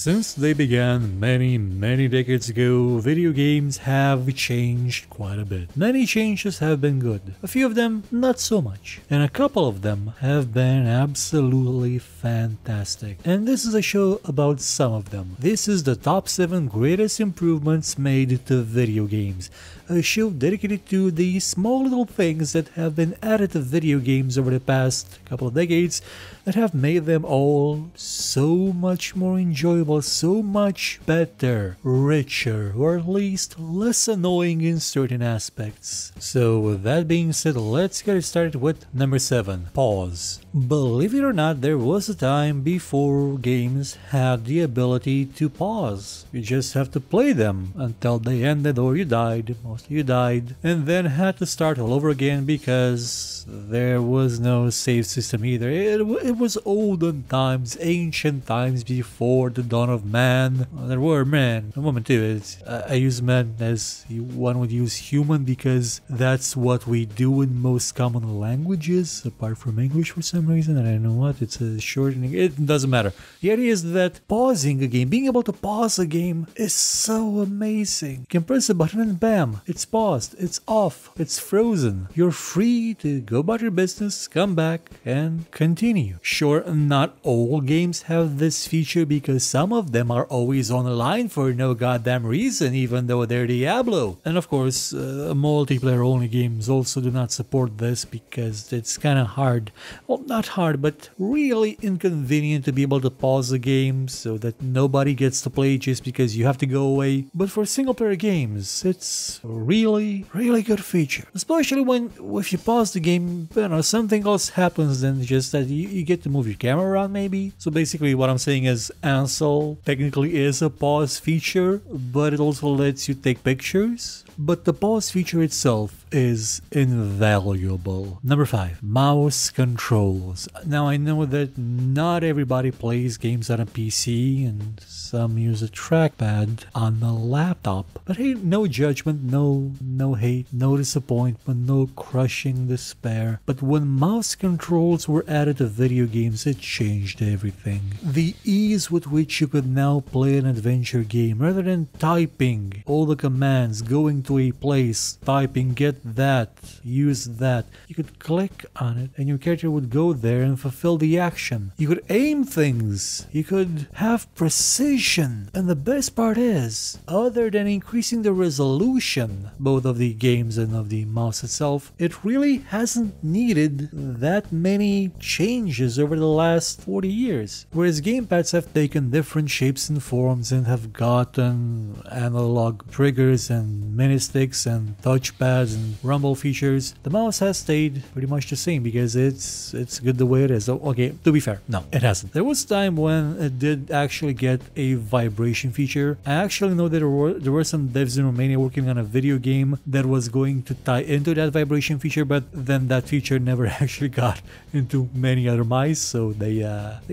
Since they began many decades ago, video games have changed quite a bit. Many changes have been good, a few of them not so much, and a couple of them have been absolutely fantastic. And this is a show about some of them. This is the top 7 greatest improvements made to video games, a show dedicated to the small little things that have been added to video games over the past couple of decades that have made them all so much more enjoyable, so much better, richer, or at least less annoying in certain aspects. So with that being said, let's get started with number 7, pause. Believe it or not, there was a time before games had the ability to pause. You just have to play them until they ended or you died, mostly you died, and then had to start all over again because there was no save system either. It was olden times, ancient times before the dawn of man. There were men and women too. I use man as one would use human because that's what we do in most common languages, apart from English for some reason. I don't know what, it's a shortening, it doesn't matter. The idea is that pausing a game, being able to pause a game is so amazing. You can press a button and bam, it's paused, it's off, it's frozen. You're free to go about your business, come back and continue. Sure, not all games have this feature because some of them are always online for no goddamn reason, even though they're Diablo. And of course, multiplayer only games also do not support this because it's kind of hard. Well, not hard, but really inconvenient to be able to pause a game so that nobody gets to play just because you have to go away. But for single player games, it's really good feature. Especially when if you pause the game, you know, something else happens than just that you get to move your camera around maybe. So basically what I'm saying is Ansel technically is a pause feature, but it also lets you take pictures. But the pause feature itself is invaluable. Number 5, mouse controls. Now I know that not everybody plays games on a PC and some use a trackpad on a laptop. But hey, no judgment, no hate, no disappointment, no crushing despair. But when mouse controls were added to video games, it changed everything. The ease with which you could now play an adventure game rather than typing all the commands, going to a place, typing get that, use that. You could click on it and your character would go there and fulfill the action. You could aim things, you could have precision, and the best part is, other than increasing the resolution both of the games and of the mouse itself, it really hasn't needed that many changes over the last 40 years. Whereas gamepads have taken different shapes and forms and have gotten analog triggers and mini sticks and touchpads and rumble features, the mouse has stayed pretty much the same because it's good the way it is. So, okay, to be fair, no, it hasn't. There was a time when it did actually get a vibration feature. I actually know that there were some devs in Romania working on a video game that was going to tie into that vibration feature, but then that feature never actually got into many other mice, so they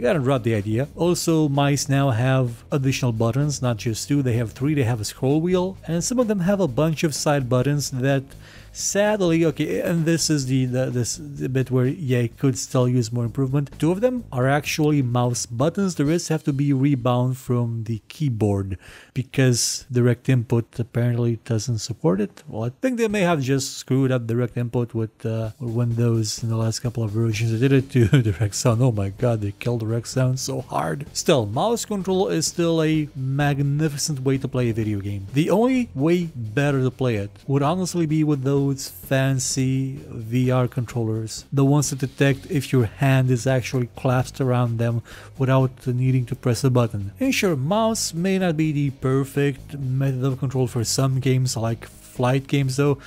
gotta drop the idea. Also, mice now have additional buttons, not just 2, they have 3, they have a scroll wheel, and some of them have a bunch of side buttons that sadly, okay, and this is the bit where yeah, it could still use more improvement. 2 of them are actually mouse buttons. The rest have to be rebound from the keyboard because direct input apparently doesn't support it. Well, I think they may have just screwed up direct input with Windows in the last couple of versions. They did it to direct sound. Oh my god, they killed direct sound so hard. Still, mouse control is still a magnificent way to play a video game. The only way better to play it would honestly be with those fancy VR controllers, the ones that detect if your hand is actually clasped around them without needing to press a button. And sure, mouse may not be the perfect method of control for some games like flight games though.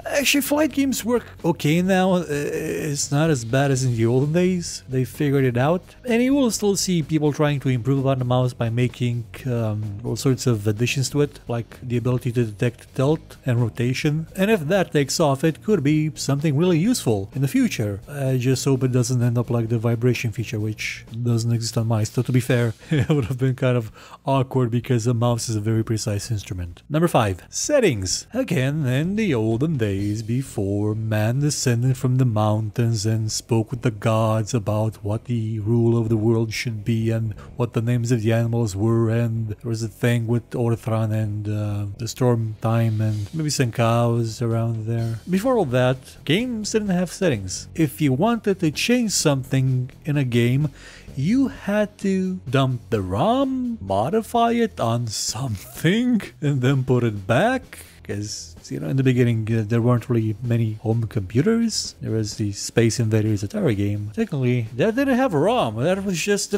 Actually, flight games work okay now. It's not as bad as in the olden days. They figured it out. And you will still see people trying to improve on the mouse by making all sorts of additions to it, like the ability to detect tilt and rotation. And if that takes off, it could be something really useful in the future. I just hope it doesn't end up like the vibration feature, which doesn't exist on mice. So to be fair, it would have been kind of awkward because a mouse is a very precise instrument. Number 5. Settings. Again, in the olden days, days before man descended from the mountains and spoke with the gods about what the rule of the world should be and what the names of the animals were, and there was a thing with Orthran and the storm time and maybe some cows around there. Before all that, games didn't have settings. If you wanted to change something in a game, you had to dump the ROM, modify it on something, and then put it back. Because, in the beginning, there weren't really many home computers. There was the Space Invaders Atari game. Technically, that didn't have a ROM. That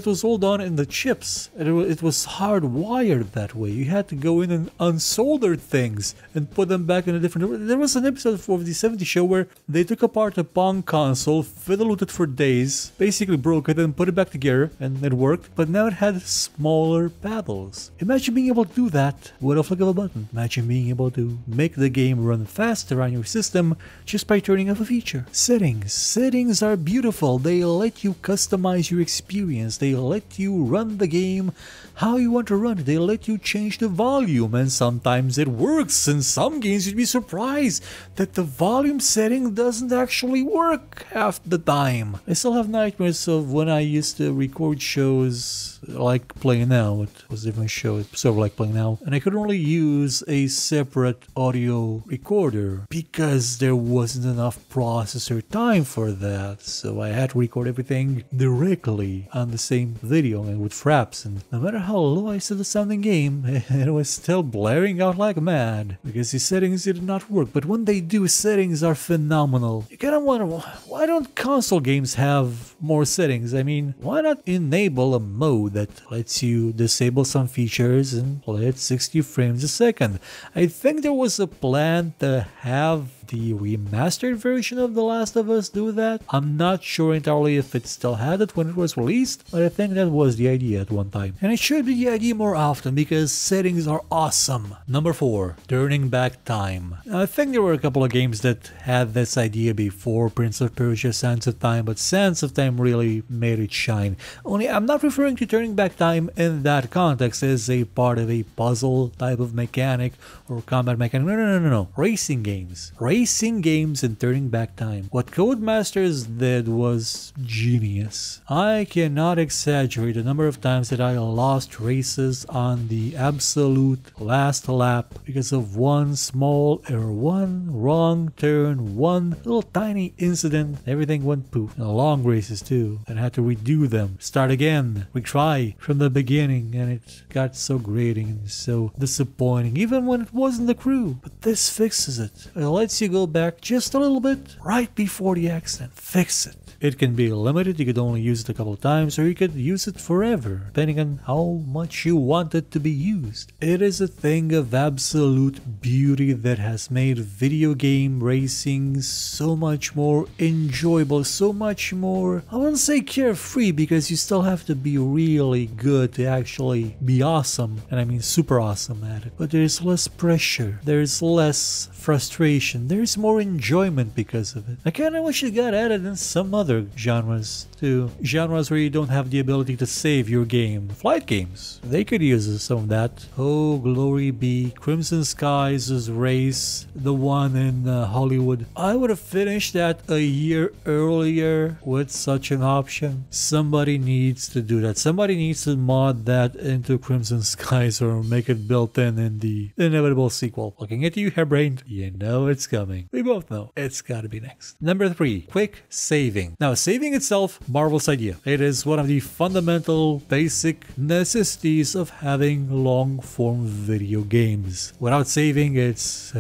was all done in the chips. It was hardwired that way. You had to go in and unsolder things and put them back in a different... There was an episode of the 70s show where they took apart a Pong console, fiddled with it for days, basically broke it and put it back together, and it worked. But now it had smaller paddles. Imagine being able to do that with a flick of a button. Imagine being able to make the game run faster on your system just by turning off a feature. Settings. Settings are beautiful. They let you customize your experience. They let you run the game how you want to run it. They let you change the volume, and sometimes it works. In some games you'd be surprised that the volume setting doesn't actually work half the time. I still have nightmares of when I used to record shows like Play Now. It was a different show, it was sort of like Play Now, and I couldn't really use a separate audio recorder because there wasn't enough processor time for that, so I had to record everything directly on the same video and with fraps, and no matter how low I set the sound in game, it was still blaring out like mad because the settings did not work. But when they do, settings are phenomenal. You kind of wonder, why don't console games have more settings? I mean, why not enable a mode that lets you disable some features and play at 60 frames a second? I think there was a plan to have the remastered version of The Last of Us do that. I'm not sure entirely if it still had it when it was released, but I think that was the idea at one time. And it should be the idea more often because settings are awesome. Number 4, turning back time. Now, I think there were a couple of games that had this idea before Prince of Persia: Sands of Time, but Sands of Time really made it shine. Only I'm not referring to turning back time in that context as a part of a puzzle type of mechanic or combat mechanic. No. Racing games. Racing games and turning back time. What Codemasters did was genius. I cannot exaggerate the number of times that I lost races on the absolute last lap because of one small error, one wrong turn, one little tiny incident. Everything went poof. And long races too. And I had to redo them, start again, retry from the beginning, and it got so grating and so disappointing, even when it wasn't the crew. But this fixes it. It lets you go back just a little bit right before the accident. Fix it. It can be limited, you could only use it a couple of times, or you could use it forever, depending on how much you want it to be used. It is a thing of absolute beauty that has made video game racing so much more enjoyable, so much more, I wouldn't say carefree, because you still have to be really good to actually be awesome, and I mean super awesome at it. But there's less pressure, there's less frustration, there's more enjoyment because of it. I kinda wish it got added in some other genres too. Genres where you don't have the ability to save your game. Flight games, they could use some of that. Oh, glory be Crimson Skies' Race, the one in Hollywood. I would have finished that a year earlier with such an option. Somebody needs to do that. Somebody needs to mod that into Crimson Skies or make it built in the inevitable sequel. Looking at you, hairbrained, you know it's coming. We both know it's gotta be next. Number 3, quick saving. Now, saving itself, marvelous idea. It is one of the fundamental, basic necessities of having long-form video games. Without saving, it's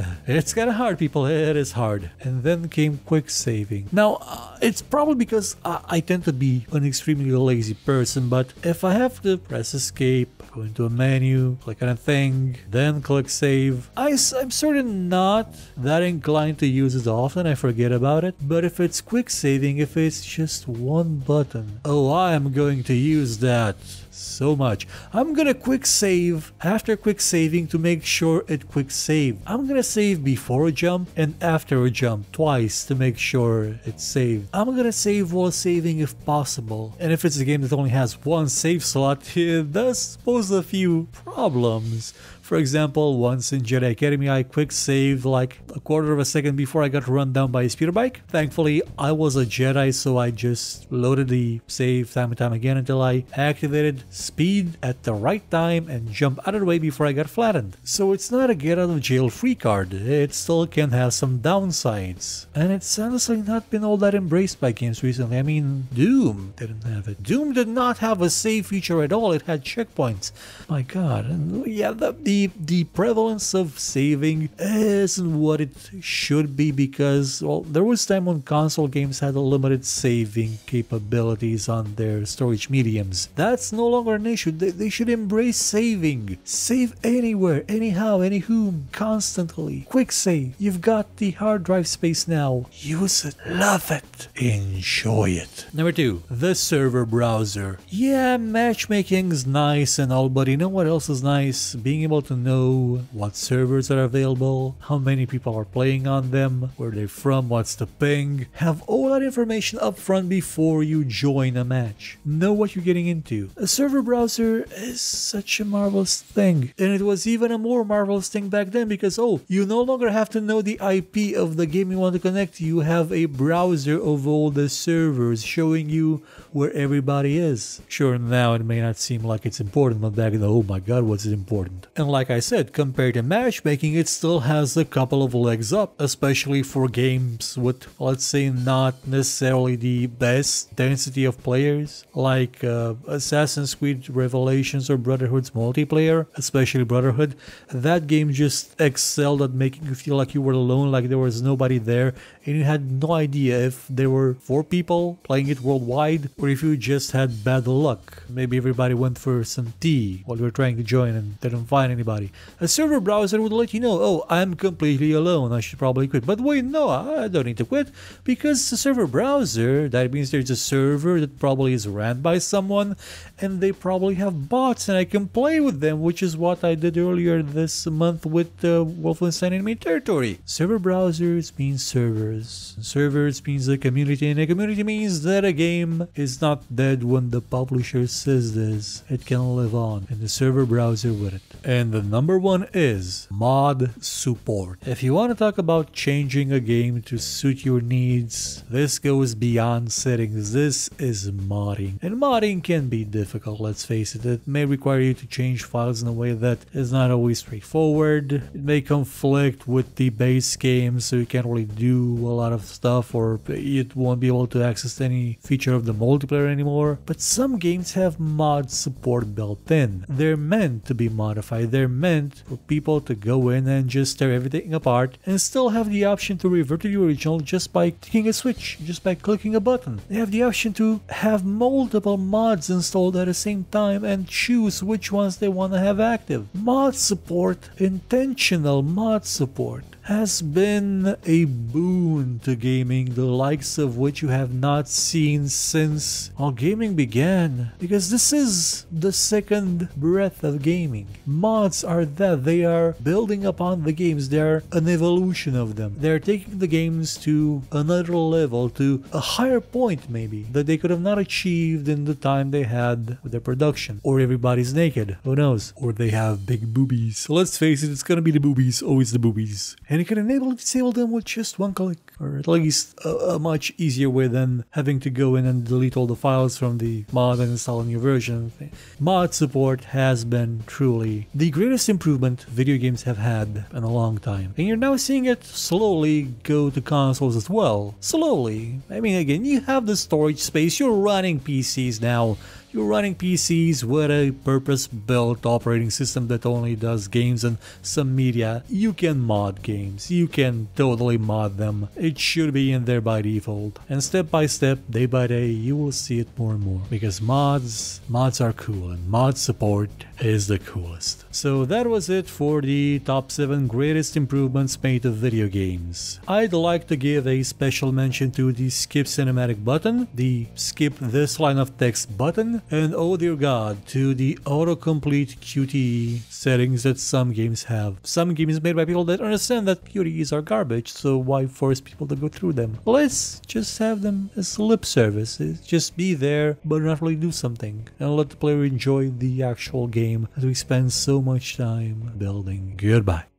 kind of hard, people. It is hard. And then came quick saving. Now, it's probably because I tend to be an extremely lazy person, but if I have to press escape, go into a menu, click on a thing, then click save, I'm sort of not that inclined to use it often. I forget about it. But if it's quick saving, if it's just one button, oh, I am going to use that so much. I'm gonna quick save after quick saving to make sure it quick saved. I'm gonna save before a jump and after a jump twice to make sure it's saved. I'm gonna save while saving if possible. And if it's a game that only has one save slot, it does pose a few problems. For example, once in Jedi Academy, I quick saved like a quarter of a second before I got run down by a speeder bike. Thankfully, I was a Jedi, so I just loaded the save time and time again until I activated speed at the right time and jumped out of the way before I got flattened. So it's not a get out of jail free card, it still can have some downsides. And it's honestly not been all that embraced by games recently. I mean, Doom didn't have it. Doom did not have a save feature at all, it had checkpoints. My god, and yeah, the prevalence of saving isn't what it should be because, well, there was time when console games had limited saving capabilities on their storage mediums. That's no longer an issue. They should embrace saving. Save anywhere, anyhow, anywhom, constantly. Quick save. You've got the hard drive space now. Use it. Love it. Enjoy it. Number 2, the server browser. Yeah, matchmaking's nice and all, but you know what else is nice? Being able to know what servers are available, how many people are playing on them, where they're from, what's the ping. Have all that information up front before you join a match. Know what you're getting into. A server browser is such a marvelous thing. And it was even a more marvelous thing back then because, oh, you no longer have to know the IP of the game you want to connect to. You have a browser of all the servers showing you where everybody is. Sure, now it may not seem like it's important, but back then, oh my god, was it important. And like I said, compared to matchmaking, it still has a couple of legs up, especially for games with, let's say, not necessarily the best density of players, like Assassin's Creed Revelations or Brotherhood's multiplayer, especially Brotherhood. That game just excelled at making you feel like you were alone, like there was nobody there, and you had no idea if there were 4 people playing it worldwide, or if you just had bad luck. Maybe everybody went for some tea while you were trying to join and didn't find anybody. A server browser would let you know, oh, I'm completely alone, I should probably quit. But wait, no, I don't need to quit, because the server browser, that means there's a server that probably is ran by someone, and they probably have bots, and I can play with them, which is what I did earlier this month with Wolfenstein Enemy Territory. Server browsers means servers. Servers means a community, and a community means that a game is not dead when the publisher says this. It can live on, and the server browser with it. And the number 1 is mod support. If you want to talk about changing a game to suit your needs, this goes beyond settings. This is modding. And modding can be difficult, let's face it. It may require you to change files in a way that is not always straightforward. It may conflict with the base game, so you can't really do a lot of stuff, or you won't be able to access any feature of the multiplayer anymore. But some games have mod support built in. They're meant to be modified. They're meant for people to go in and just tear everything apart and still have the option to revert to the original just by clicking a switch, just by clicking a button. They have the option to have multiple mods installed at the same time and choose which ones they want to have active. Mod support, intentional mod support, has been a boon to gaming, the likes of which you have not seen since gaming began, because this is the second breath of gaming. Mods are that. They are building upon the games. They are an evolution of them. They are taking the games to another level, to a higher point maybe, that they could have not achieved in the time they had with their production. Or everybody's naked, who knows? Or they have big boobies. Let's face it, it's gonna be the boobies, always the boobies. And you can enable and disable them with just one click, or at least a much easier way than having to go in and delete all the files from the mod and install a new version. Mod support has been truly the greatest improvement video games have had in a long time. And you're now seeing it slowly go to consoles as well. Slowly. I mean, again, you have the storage space, you're running PCs now. You're running PCs with a purpose-built operating system that only does games and some media. You can mod games. You can totally mod them. It should be in there by default. And step by step, day by day, you will see it more and more. Because mods are cool, and mod support is the coolest. So that was it for the top 7 greatest improvements made to video games. I'd like to give a special mention to the skip cinematic button, the skip this line of text button, and oh dear god, to the autocomplete QTE settings that some games have. Some games made by people that understand that QTEs are garbage, so why force people to go through them? Let's just have them as lip service. Just be there, but not really do something, and let the player enjoy the actual game that we spend so much time building. Goodbye.